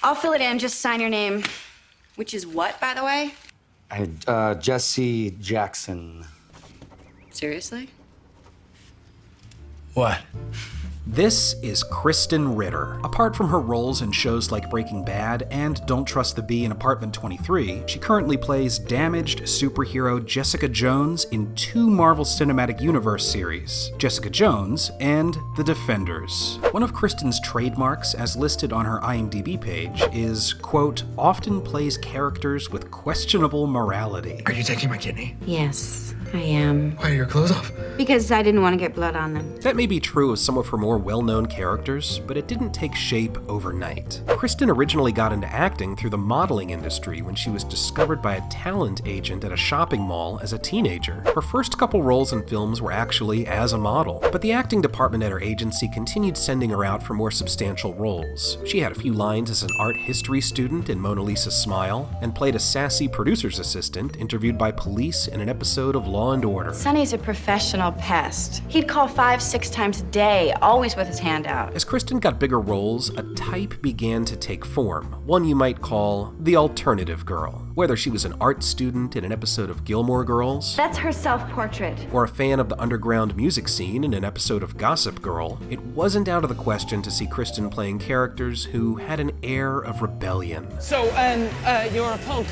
I'll fill it in, just sign your name. Which is what, by the way? Jesse Jackson. Seriously? What? This is Krysten Ritter. Apart from her roles in shows like Breaking Bad and Don't Trust the Bee in Apartment 23, she currently plays damaged superhero Jessica Jones in 2 Marvel Cinematic Universe series, Jessica Jones and The Defenders. One of Krysten's trademarks, as listed on her IMDb page, is, quote, often plays characters with questionable morality. Are you taking my kidney? Yes, I am. Why are your clothes off? Because I didn't want to get blood on them. That may be true of some of her more well-known characters, but it didn't take shape overnight. Krysten originally got into acting through the modeling industry when she was discovered by a talent agent at a shopping mall as a teenager. Her first couple roles in films were actually as a model, but the acting department at her agency continued sending her out for more substantial roles. She had a few lines as an art history student in Mona Lisa's Smile, and played a sassy producer's assistant interviewed by police in an episode of Law and Order. Sonny's a professional pest. He'd call 5-6 times a day, always with his hand out. As Krysten got bigger roles, a type began to take form, one you might call the alternative girl. Whether she was an art student in an episode of Gilmore Girls, That's her self-portrait. or a fan of the underground music scene in an episode of Gossip Girl, it wasn't out of the question to see Krysten playing characters who had an air of rebellion. So, you're a punk.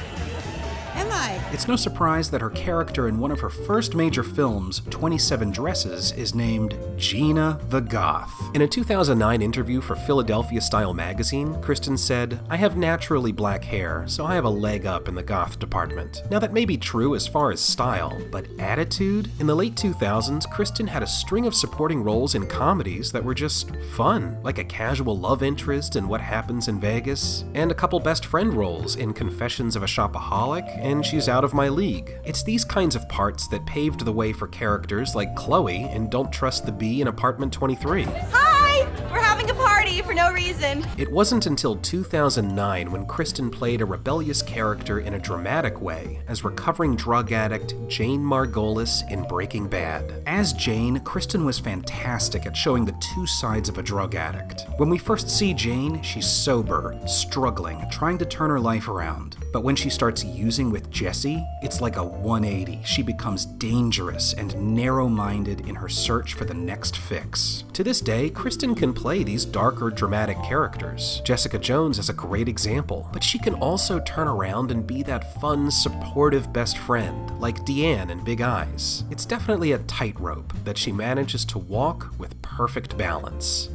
Am I? It's no surprise that her character in one of her first major films, 27 Dresses, is named Gina the Goth. In a 2009 interview for Philadelphia Style magazine, Krysten said, "I have naturally black hair, so I have a leg up in the goth department." Now that may be true as far as style, but attitude? In the late 2000s, Krysten had a string of supporting roles in comedies that were just fun, like a casual love interest in What Happens in Vegas, and a couple best friend roles in Confessions of a Shopaholic and She's Out of My League. It's these kinds of parts that paved the way for characters like Chloe in Don't Trust the Bee in Apartment 23. Hi! We're having a party for no reason. It wasn't until 2009 when Krysten played a rebellious character in a dramatic way as recovering drug addict Jane Margolis in Breaking Bad. As Jane, Krysten was fantastic at showing the 2 sides of a drug addict. When we first see Jane, she's sober, struggling, trying to turn her life around. But when she starts using with Jesse, it's like a 180. She becomes dangerous and narrow-minded in her search for the next fix. To this day, Krysten can play these darker, dramatic characters. Jessica Jones is a great example, but she can also turn around and be that fun, supportive best friend, like Deanne in Big Eyes. It's definitely a tightrope that she manages to walk with perfect balance.